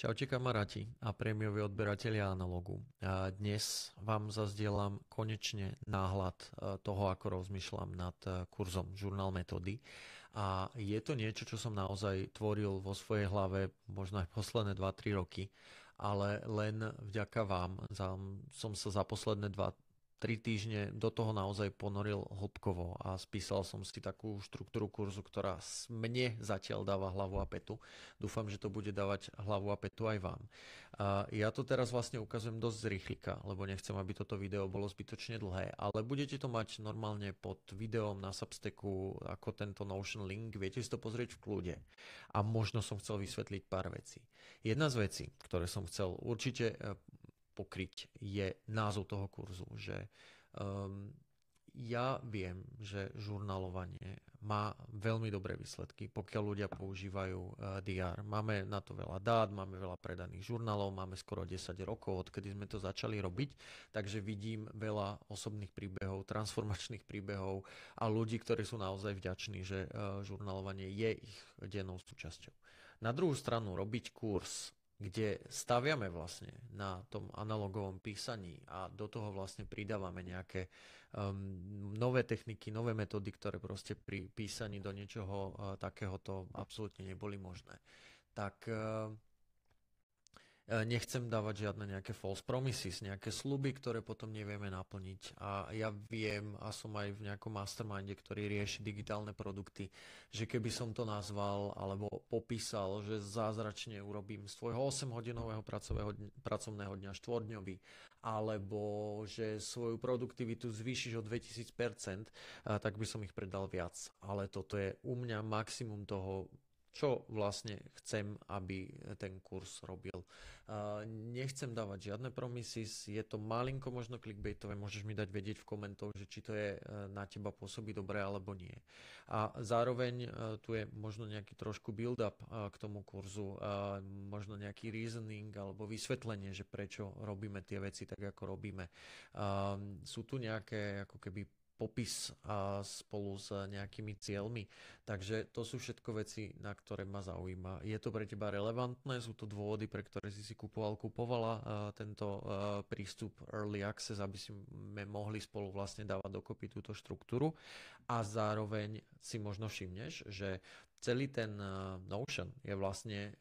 Čaute kamaráti a prémioví odberatelia analogu. Dnes vám zazdielam konečne náhľad toho, ako rozmýšľam nad kurzom Žurnál metódy. A je to niečo, čo som naozaj tvoril vo svojej hlave možno aj posledné 2-3 roky, ale len vďaka vám som sa za posledné 2-3 týždne do toho naozaj ponoril hĺbkovo a spísal som si takú štruktúru kurzu, ktorá mne zatiaľ dáva hlavu a petu. Dúfam, že to bude dávať hlavu a petu aj vám. Ja to teraz vlastne ukazujem dosť z rýchlika, lebo nechcem, aby toto video bolo zbytočne dlhé, ale budete to mať normálne pod videom na Substacku ako tento Notion link, viete si to pozrieť v kľude. A možno som chcel vysvetliť pár vecí. Jedna z vecí, ktoré som chcel určite pokryť, je názov toho kurzu, že ja viem, že žurnálovanie má veľmi dobré výsledky, pokiaľ ľudia používajú DR. Máme na to veľa dát, máme veľa predaných žurnálov, máme skoro 10 rokov, odkedy sme to začali robiť, takže vidím veľa osobných príbehov, transformačných príbehov a ľudí, ktorí sú naozaj vďační, že žurnálovanie je ich dennou súčasťou. Na druhú stranu robiť kurz, kde staviame vlastne na tom analogovom písaní a do toho vlastne pridávame nejaké nové techniky, nové metódy, ktoré proste pri písaní do niečoho takéhoto absolútne neboli možné. Tak nechcem dávať žiadne nejaké false promises, nejaké sľuby, ktoré potom nevieme naplniť. A ja viem, a som aj v nejakom masterminde, ktorý rieši digitálne produkty, že keby som to nazval alebo popísal, že zázračne urobím z tvojho 8-hodinového pracovného dňa 4-dňový, alebo že svoju produktivitu zvýšiš o 2000%, tak by som ich predal viac. Ale toto je u mňa maximum toho, čo vlastne chcem, aby ten kurz robil. Nechcem dávať žiadne promises, je to malinko možno clickbaitové, môžeš mi dať vedieť v komentoch, že či to je na teba pôsobí dobre alebo nie. A zároveň tu je možno nejaký trošku build-up k tomu kurzu, možno nejaký reasoning alebo vysvetlenie, že prečo robíme tie veci tak, ako robíme. Sú tu nejaké ako keby popis spolu s nejakými cieľmi. Takže to sú všetko veci, na ktoré ma zaujíma. Je to pre teba relevantné? Sú to dôvody, pre ktoré si kupovala tento prístup Early Access, aby sme mohli spolu vlastne dávať dokopy túto štruktúru. A zároveň si možno všimneš, že celý ten Notion je vlastne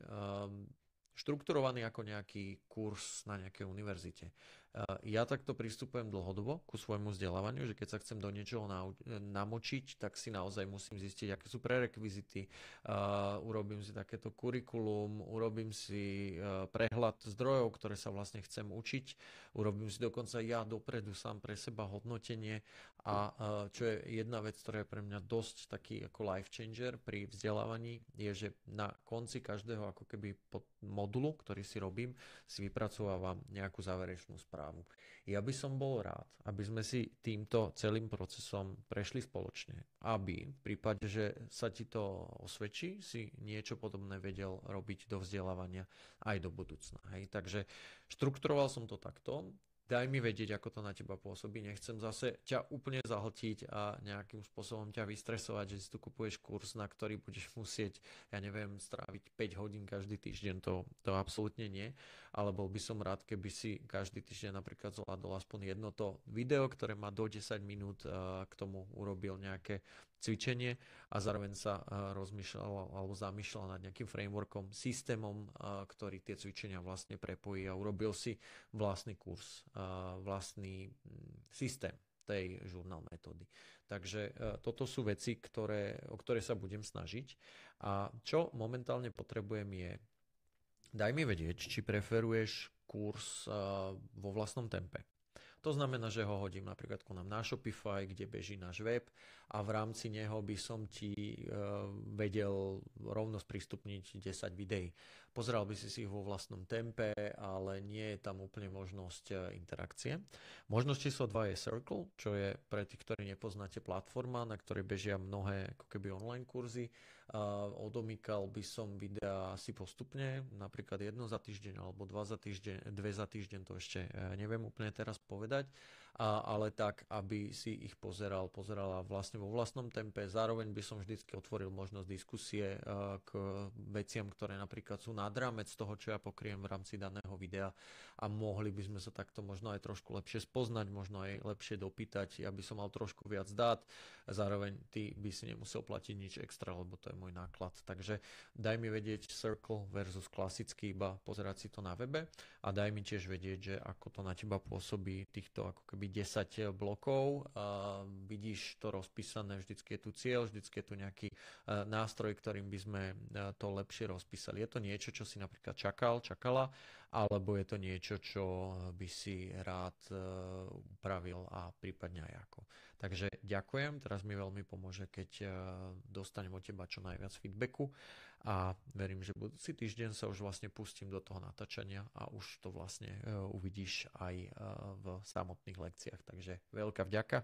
štrukturovaný ako nejaký kurz na nejakej univerzite. Ja takto pristupujem dlhodobo ku svojmu vzdelávaniu, že keď sa chcem do niečoho namočiť, tak si naozaj musím zistiť, aké sú prerekvizity, urobím si takéto kurikulum, urobím si prehľad zdrojov, ktoré sa vlastne chcem učiť, urobím si dokonca ja dopredu sám pre seba hodnotenie a čo je jedna vec, ktorá je pre mňa dosť taký ako life changer pri vzdelávaní, je, že na konci každého ako keby modulu, ktorý si robím, si vypracovávam nejakú záverečnú správu. Ja by som bol rád, aby sme si týmto celým procesom prešli spoločne, aby v prípade, že sa ti to osvedčí, si niečo podobné vedel robiť do vzdelávania aj do budúcna. Hej? Takže štrukturoval som to takto. Daj mi vedieť, ako to na teba pôsobí. Nechcem zase ťa úplne zahltiť a nejakým spôsobom ťa vystresovať, že si tu kupuješ kurz, na ktorý budeš musieť, ja neviem, stráviť 5 hodín každý týždeň. To absolútne nie. Ale bol by som rád, keby si každý týždeň napríklad zvládol aspoň jedno to video, ktoré má do 10 minút, k tomu urobil nejaké cvičenie a zároveň sa rozmýšľal alebo zamýšľal nad nejakým frameworkom, systémom, ktorý tie cvičenia vlastne prepojí a urobil si vlastný kurz, vlastný systém tej žurnál metódy. Takže toto sú veci, o ktoré sa budem snažiť. A čo momentálne potrebujem je, daj mi vedieť, či preferuješ kurz vo vlastnom tempe. To znamená, že ho hodím napríklad ku nám na Shopify, kde beží náš web a v rámci neho by som ti vedel rovno sprístupniť 10 videí. Pozeral by si ich vo vlastnom tempe, ale nie je tam úplne možnosť interakcie. Možnosť číslo 2 je Circle, čo je pre tých, ktorí nepoznáte platforma, na ktorej bežia mnohé ako keby online kurzy. Odomýkal by som videa asi postupne, napríklad jedno za týždeň alebo dve za týždeň, to ešte neviem úplne teraz povedať, ale tak, aby si ich pozerala vlastne vo vlastnom tempe. Zároveň by som vždycky otvoril možnosť diskusie k veciam, ktoré napríklad sú nad rámec toho, čo ja pokriem v rámci daného videa a mohli by sme sa takto možno aj trošku lepšie spoznať, možno aj lepšie dopýtať. Ja by som mal trošku viac dát, zároveň ty by si nemusel platiť nič extra, lebo to je môj náklad. Takže daj mi vedieť Circle versus klasický, iba pozerať si to na webe a daj mi tiež vedieť, že ako to na teba pôsobí týchto ako keby 10 blokov. Vidíš to rozpísané, vždycky je tu cieľ, vždycky je tu nejaký nástroj, ktorým by sme to lepšie rozpísali. Je to niečo, čo si napríklad čakala, alebo je to niečo, čo by si rád upravil a prípadne aj ako. Takže ďakujem, teraz mi veľmi pomôže, keď dostanem od teba čo najviac feedbacku a verím, že budúci týždeň sa už vlastne pustím do toho natáčania a už to vlastne uvidíš aj v samotných lekciách. Takže veľká vďaka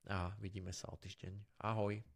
a vidíme sa o týždeň. Ahoj.